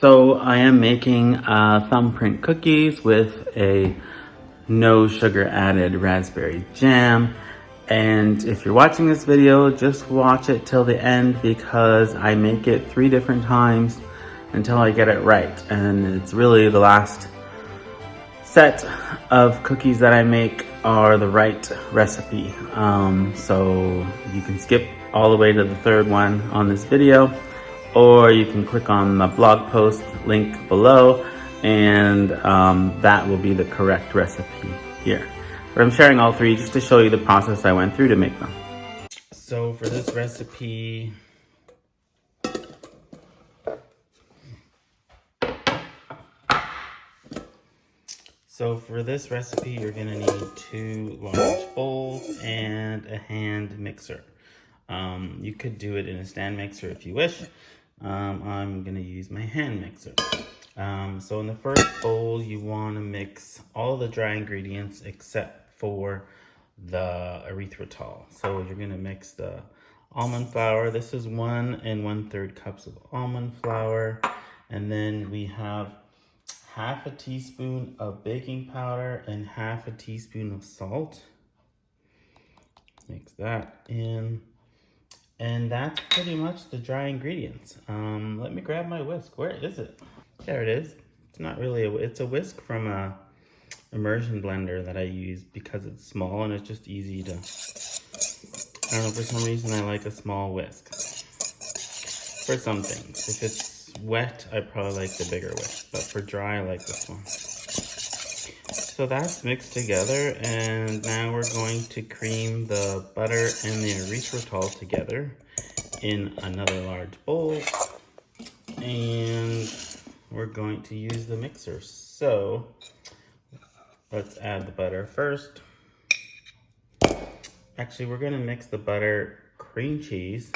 So I am making thumbprint cookies with a no sugar added raspberry jam. And if you're watching this video, just watch it till the end because I make it 3 different times until I get it right. And it's really the last set of cookies that I make are the right recipe. So you can skip all the way to the 3rd one on this video, or you can click on the blog post link below and that will be the correct recipe here. But I'm sharing all 3 just to show you the process I went through to make them. So for this recipe, you're gonna need 2 large bowls and a hand mixer. You could do it in a stand mixer if you wish. I'm gonna use my hand mixer. So in the first bowl, you wanna mix all the dry ingredients except for the erythritol. So you're gonna mix the almond flour. This is 1 1/3 cups of almond flour. And then we have half a teaspoon of baking powder and half a teaspoon of salt. Mix that in. And that's pretty much the dry ingredients. Let me grab my whisk. Where is it? There it is. It's not really it's a whisk from a immersion blender that I use because it's small and it's just easy to, I don't know, for some reason I like a small whisk. For some things. If it's wet, I probably like the bigger whisk, but for dry, I like this one. So that's mixed together, and now we're going to cream the butter and the erythritol together in another large bowl, and we're going to use the mixer. So let's add the butter first. Actually, we're gonna mix the butter cream cheese.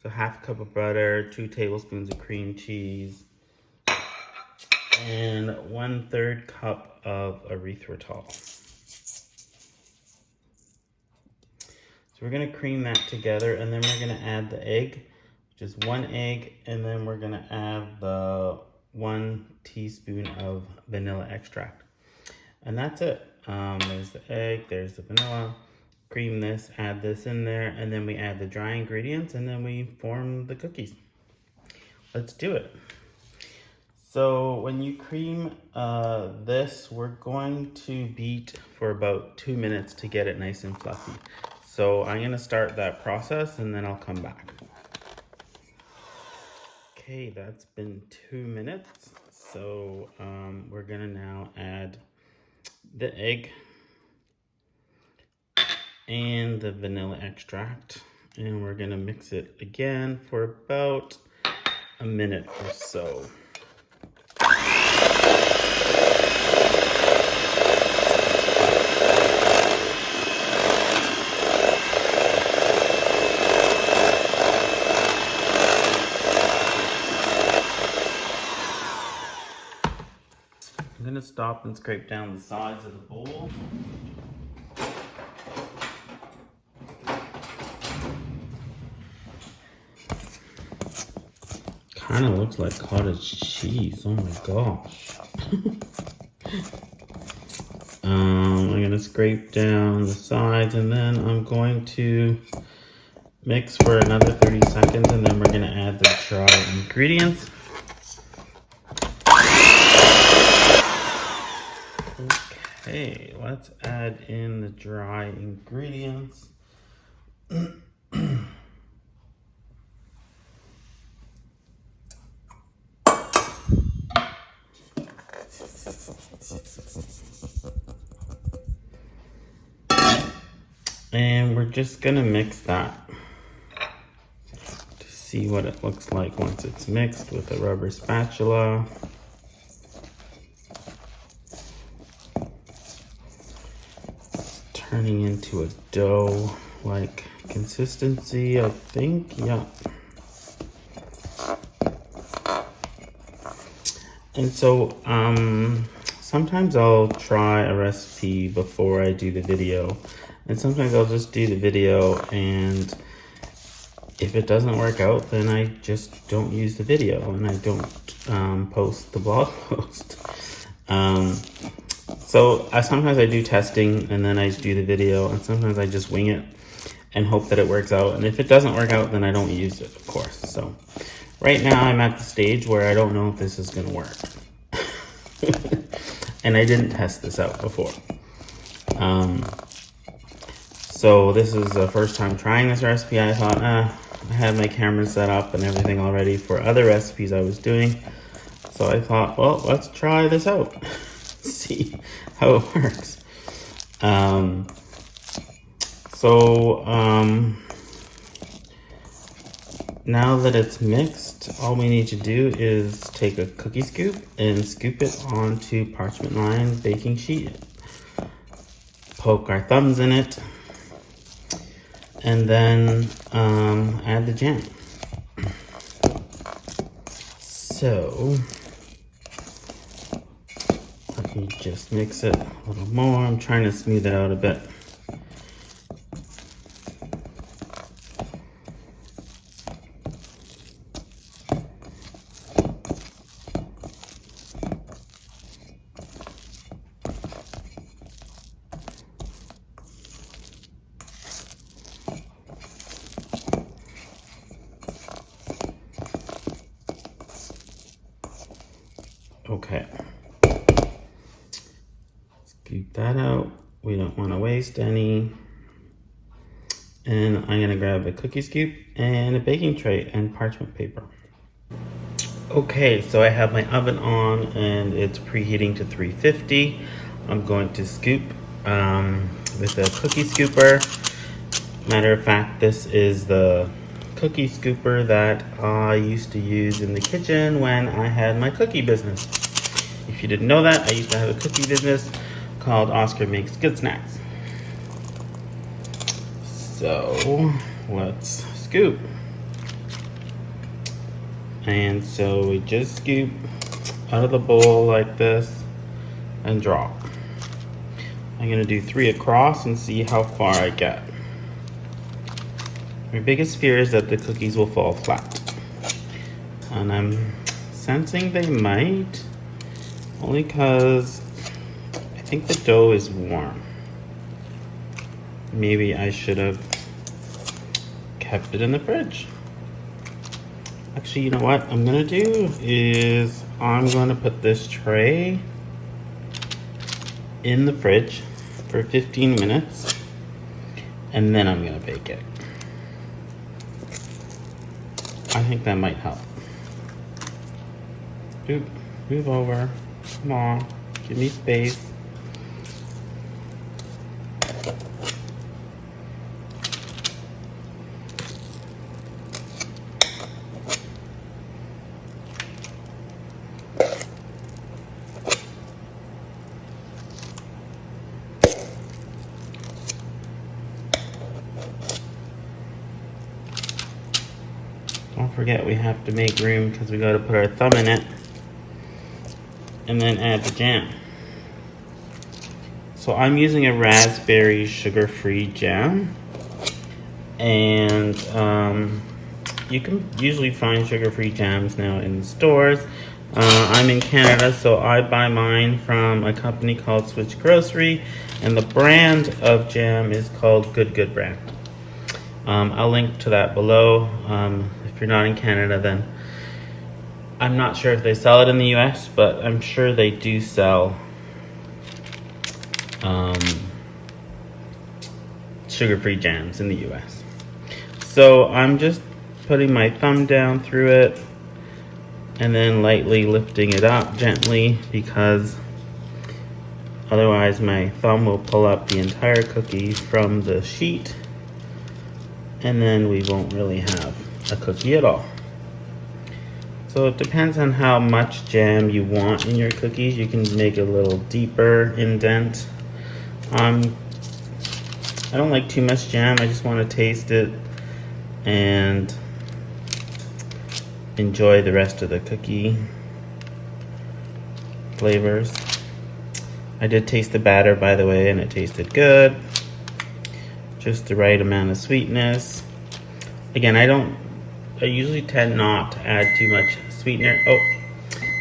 So half a cup of butter, 2 tablespoons of cream cheese, and 1/3 cup of erythritol. So we're gonna cream that together, and then we're gonna add the egg, which is 1 egg, and then we're gonna add the 1 teaspoon of vanilla extract. And that's it. There's the egg, there's the vanilla. Cream this, add this in there, and then we add the dry ingredients, and then we form the cookies. Let's do it. So when you cream this, we're going to beat for about 2 minutes to get it nice and fluffy. So I'm gonna start that process and then I'll come back. Okay, that's been 2 minutes. So we're gonna now add the egg and the vanilla extract, and we're gonna mix it again for about a minute or so. I'm gonna stop and scrape down the sides of the bowl. Kind of looks like cottage cheese. Oh my gosh. I'm gonna scrape down the sides, and then I'm going to mix for another 30 seconds, and then we're gonna add the dry ingredients. Okay, let's add in the dry ingredients. And we're just gonna mix that to see what it looks like once it's mixed with a rubber spatula. It's turning into a dough-like consistency, I think. Yeah. And so sometimes I'll try a recipe before I do the video, and sometimes I'll just do the video and if it doesn't work out, then I just don't use the video and I don't post the blog post. So sometimes I do testing and then I do the video, and sometimes I just wing it and hope that it works out. And if it doesn't work out, then I don't use it, of course. So right now I'm at the stage where I don't know if this is gonna work. And I didn't test this out before. So this is the first time trying this recipe. I thought, I had my camera set up and everything already for other recipes I was doing. So I thought, well, let's try this out. See how it works. Now that it's mixed, all we need to do is take a cookie scoop and scoop it onto parchment lined baking sheet. Poke our thumbs in it, and then add the jam. So let me just mix it a little more. I'm trying to smooth it out a bit. Okay, scoop that out. We don't want to waste any. And I'm gonna grab a cookie scoop and a baking tray and parchment paper. Okay, so I have my oven on and it's preheating to 350. I'm going to scoop with a cookie scooper. Matter of fact, this is the cookie scooper that I used to use in the kitchen when I had my cookie business. If you didn't know that, I used to have a cookie business called Oscar Makes Good Snacks. So let's scoop. And so we just scoop out of the bowl like this and drop. I'm gonna do 3 across and see how far I get. My biggest fear is that the cookies will fall flat. And I'm sensing they might, only because I think the dough is warm. Maybe I should have kept it in the fridge. Actually, you know what I'm gonna do is I'm gonna put this tray in the fridge for 15 minutes and then I'm gonna bake it. I think that might help. Dude, move over. Come on, give me space. Don't forget we have to make room because we got to put our thumb in it and then add the jam. So I'm using a raspberry sugar-free jam, and you can usually find sugar-free jams now in the stores. I'm in Canada, so I buy mine from a company called Switch Grocery, and the brand of jam is called Good brand. I'll link to that below. If you're not in Canada, then I'm not sure if they sell it in the US, but I'm sure they do sell sugar-free jams in the US. So I'm just putting my thumb down through it and then lightly lifting it up gently, because otherwise my thumb will pull up the entire cookie from the sheet and then we won't really have a cookie at all. So it depends on how much jam you want in your cookies. You can make a little deeper indent. I don't like too much jam. I just want to taste it and enjoy the rest of the cookie flavors. I did taste the batter, by the way, and it tasted good. Just the right amount of sweetness. Again, I usually tend not to add too much sweetener. Oh,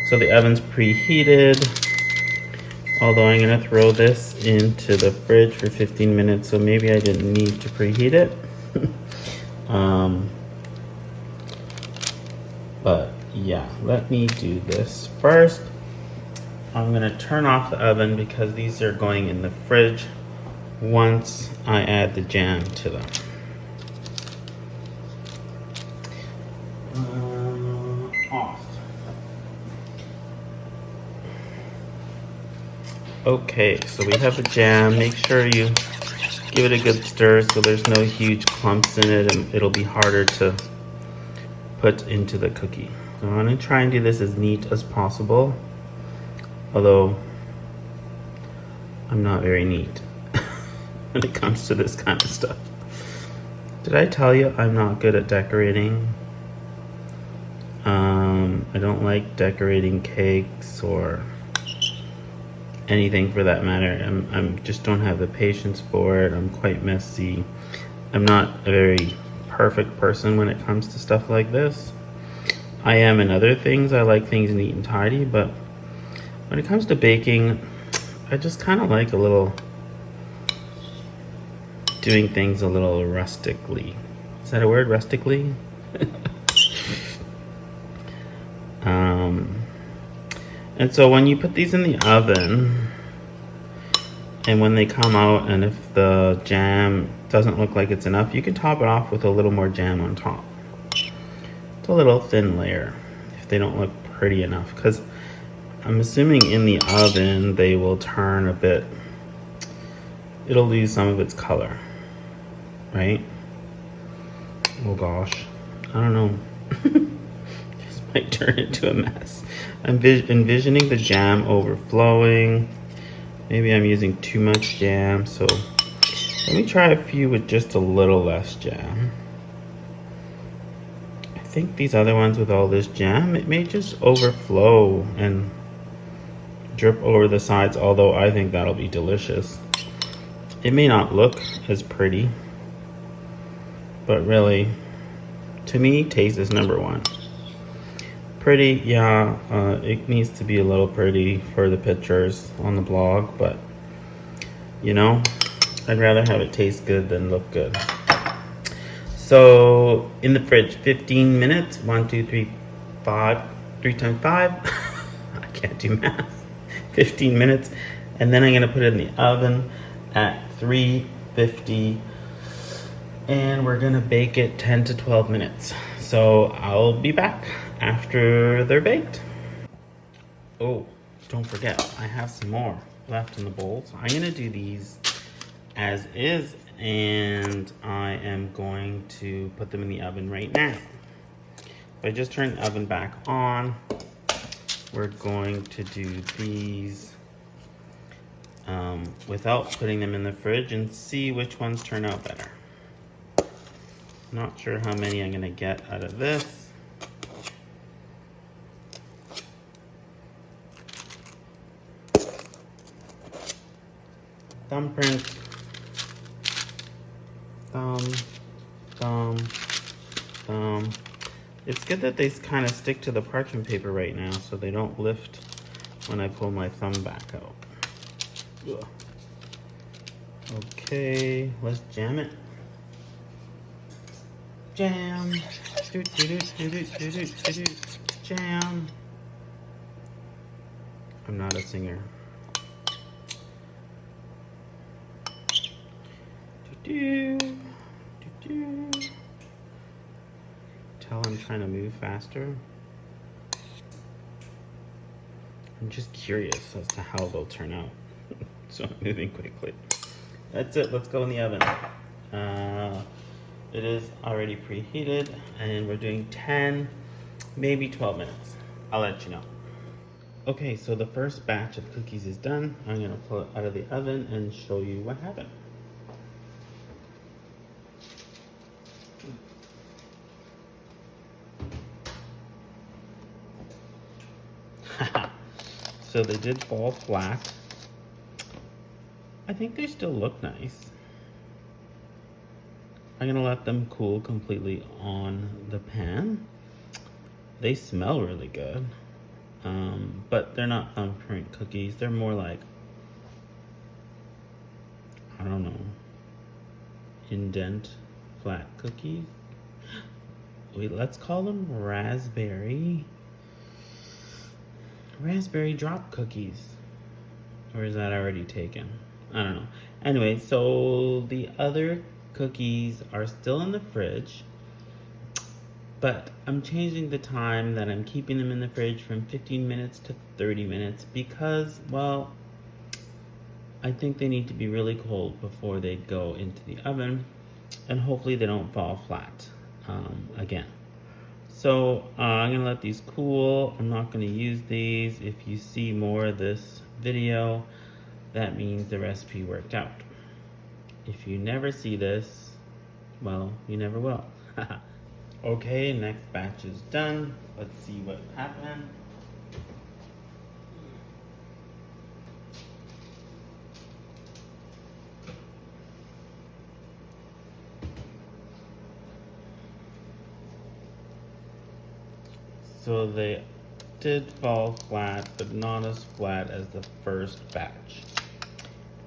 so the oven's preheated. Although I'm gonna throw this into the fridge for 15 minutes, so maybe I didn't need to preheat it. But yeah, let me do this first. I'm gonna turn off the oven because these are going in the fridge once I add the jam to them. Off. Okay, so we have the jam. Make sure you give it a good stir so there's no huge clumps in it and it'll be harder to put into the cookie. So I'm gonna try and do this as neat as possible, although I'm not very neat when it comes to this kind of stuff. Did I tell you I'm not good at decorating? I don't like decorating cakes or anything for that matter. I'm just don't have the patience for it. I'm quite messy. I'm not a very perfect person when it comes to stuff like this. I am in other things. I like things neat and tidy, but when it comes to baking, I just kind of like a little doing things a little rustically. Is that a word, rustically? And so when you put these in the oven, and when they come out, and if the jam doesn't look like it's enough, you can top it off with a little more jam on top. It's a little thin layer if they don't look pretty enough, because I'm assuming in the oven they will turn a bit, it'll lose some of its color, right? Oh gosh, I don't know. This might turn into a mess. I'm envisioning the jam overflowing. Maybe I'm using too much jam, so let me try a few with just a little less jam. I think these other ones with all this jam, it may just overflow and drip over the sides, although I think that'll be delicious. It may not look as pretty, but really, to me, taste is number one. Pretty, yeah, it needs to be a little pretty for the pictures on the blog, but you know, I'd rather have it taste good than look good. So in the fridge, 15 minutes, 1, 2, 3, 5, 3 times 5, I can't do math, 15 minutes, and then I'm gonna put it in the oven at 350, and we're gonna bake it 10 to 12 minutes. So I'll be back after they're baked. Oh, don't forget, I have some more left in the bowl. So I'm gonna do these as is, and I am going to put them in the oven right now. If I just turn the oven back on, we're going to do these without putting them in the fridge and see which ones turn out better. Not sure how many I'm gonna get out of this. Thumbprint, thumb. It's good that they kind of stick to the parchment paper right now so they don't lift when I pull my thumb back out. Ugh. Okay, let's jam it. Jam. Jam. I'm not a singer. Tell I'm trying to move faster. I'm just curious as to how they'll turn out. So I'm moving quickly. That's it, let's go in the oven. It is already preheated and we're doing 10, maybe 12 minutes. I'll let you know. Okay, so the first batch of cookies is done. I'm gonna pull it out of the oven and show you what happened. So they did fall flat. I think they still look nice. I'm gonna let them cool completely on the pan. They smell really good, but they're not thumbprint cookies. They're more like, I don't know, indent flat cookies. Wait, let's call them raspberry drop cookies. Or is that already taken? I don't know. Anyway, so the other cookies are still in the fridge, but I'm changing the time that I'm keeping them in the fridge from 15 minutes to 30 minutes because, well, I think they need to be really cold before they go into the oven, and hopefully they don't fall flat again. So I'm gonna let these cool. I'm not gonna use these. If you see more of this video, that means the recipe worked out. If you never see this, well, you never will. Okay, next batch is done. Let's see what happened. So they did fall flat, but not as flat as the first batch.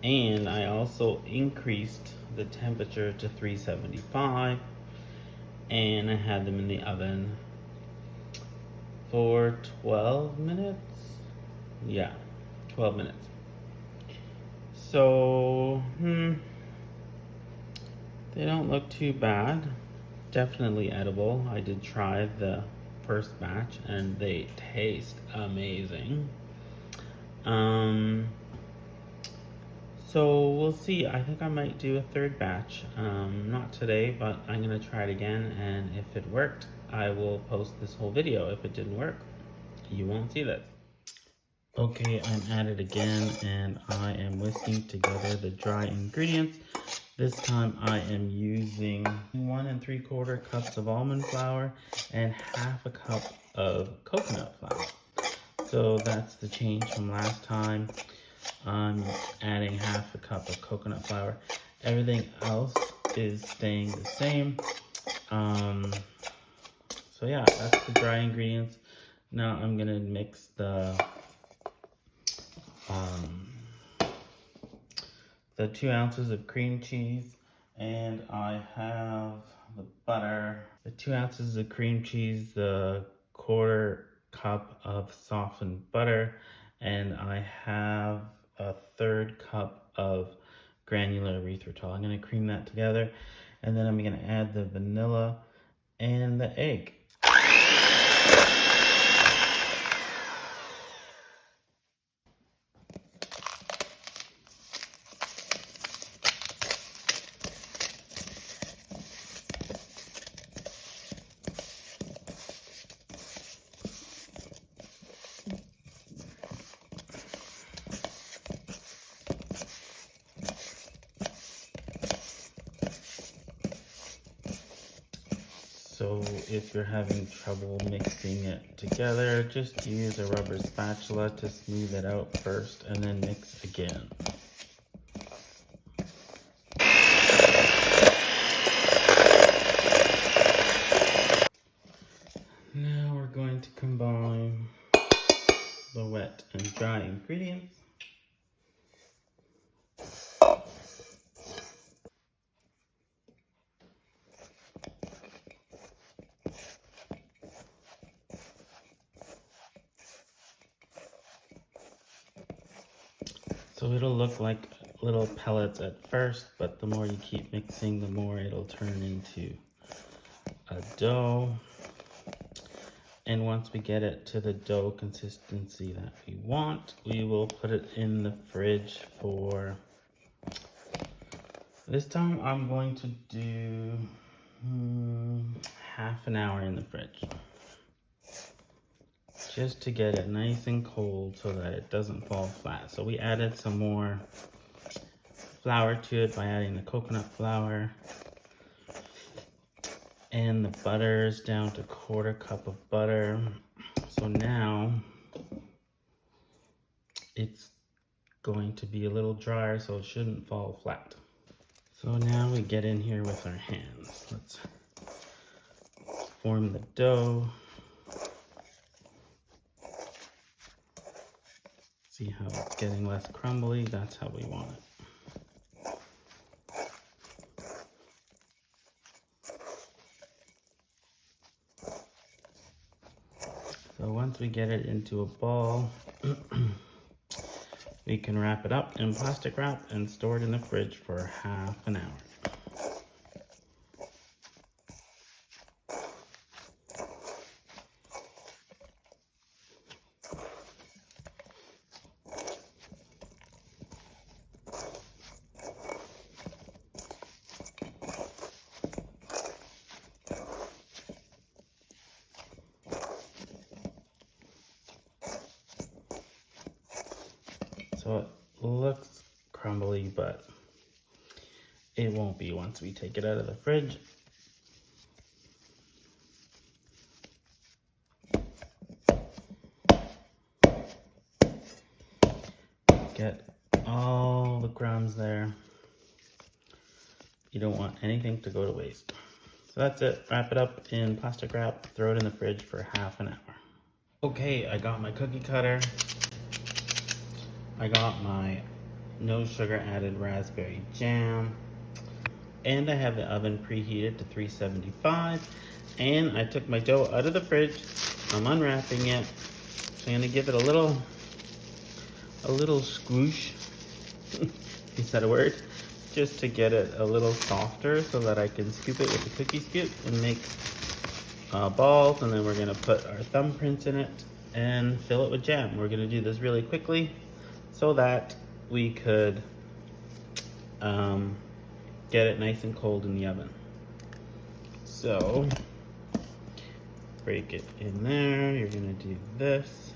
And I also increased the temperature to 375, and I had them in the oven for 12 minutes. Yeah, 12 minutes. So, they don't look too bad. Definitely edible. I did try the first batch and they taste amazing. So we'll see. I think I might do a third batch. Not today, but I'm gonna try it again, and if it worked, I will post this whole video. If it didn't work, you won't see this. Okay, I'm at it again, and I am whisking together the dry ingredients. This time I am using 1 3/4 cups of almond flour and half a cup of coconut flour. So that's the change from last time. I'm adding half a cup of coconut flour. Everything else is staying the same. So yeah, that's the dry ingredients. Now I'm gonna mix the 2 ounces of cream cheese, and I have the butter, the 2 ounces of cream cheese, the 1/4 cup of softened butter, and I have a 1/3 cup of granular erythritol. I'm gonna cream that together, and then I'm gonna add the vanilla and the egg. So if you're having trouble mixing it together, just use a rubber spatula to smooth it out first and then mix again. Now we're going to combine the wet and dry ingredients. So it'll look like little pellets at first, but the more you keep mixing, the more it'll turn into a dough. And once we get it to the dough consistency that we want, we will put it in the fridge for, this time I'm going to do half an hour in the fridge. Just to get it nice and cold so that it doesn't fall flat. So we added some more flour to it by adding the coconut flour. And the butter is down to 1/4 cup of butter. So now it's going to be a little drier, so it shouldn't fall flat. So now we get in here with our hands. Let's form the dough. See how it's getting less crumbly? That's how we want it. So once we get it into a ball, we can wrap it up in plastic wrap and store it in the fridge for half an hour. So it looks crumbly, but it won't be once we take it out of the fridge. Get all the crumbs there. You don't want anything to go to waste. So that's it. Wrap it up in plastic wrap, throw it in the fridge for half an hour. Okay, I got my cookie cutter. I got my no sugar added raspberry jam, and I have the oven preheated to 375, and I took my dough out of the fridge. I'm unwrapping it, so I'm gonna give it a little squoosh, is that a word? Just to get it a little softer so that I can scoop it with a cookie scoop and make balls, and then we're gonna put our thumbprints in it and fill it with jam. We're gonna do this really quickly so that we could get it nice and cold in the oven. So, break it in there. You're gonna do this.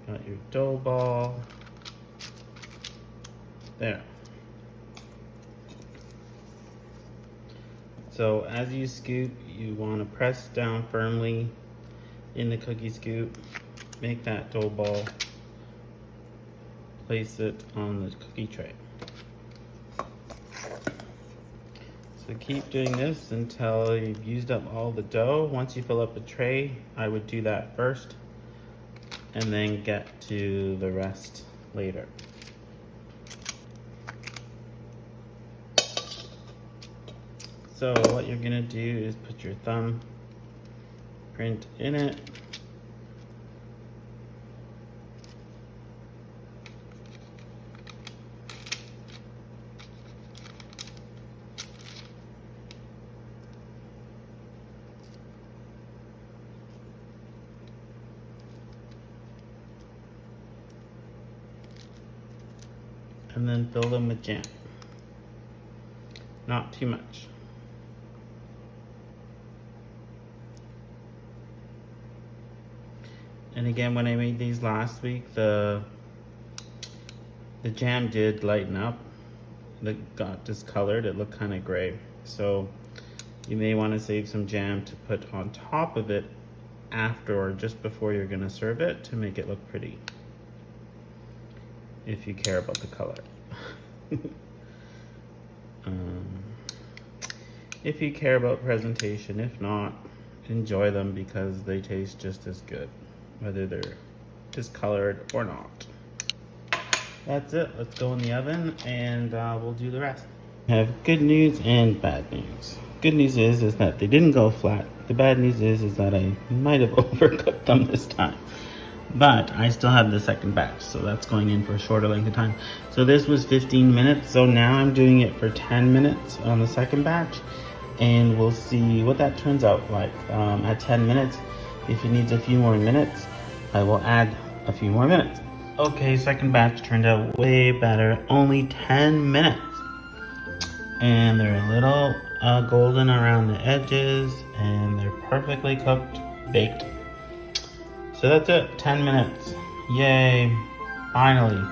Got your dough ball. There. So as you scoop, you want to press down firmly in the cookie scoop. Make that dough ball. Place it on the cookie tray. So keep doing this until you've used up all the dough. Once you fill up the tray, I would do that first and then get to the rest later. So what you're gonna do is put your thumb print in it. And then fill them with jam. Not too much. And again, when I made these last week, the jam did lighten up. It got discolored. It looked kind of gray. So you may want to save some jam to put on top of it after or just before you're going to serve it to make it look pretty, if you care about the color. If you care about presentation, if not, enjoy them because they taste just as good, whether they're discolored or not. That's it. Let's go in the oven and we'll do the rest. I have good news and bad news. Good news is that they didn't go flat. The bad news is that I might have overcooked them this time. But I still have the second batch, so that's going in for a shorter length of time. So this was 15 minutes, so now I'm doing it for 10 minutes on the second batch, and we'll see what that turns out like. At 10 minutes, if it needs a few more minutes, I will add a few more minutes. Okay, second batch turned out way better, only 10 minutes. And they're a little golden around the edges, and they're perfectly cooked, baked. So that's it, 10 minutes. Yay, finally.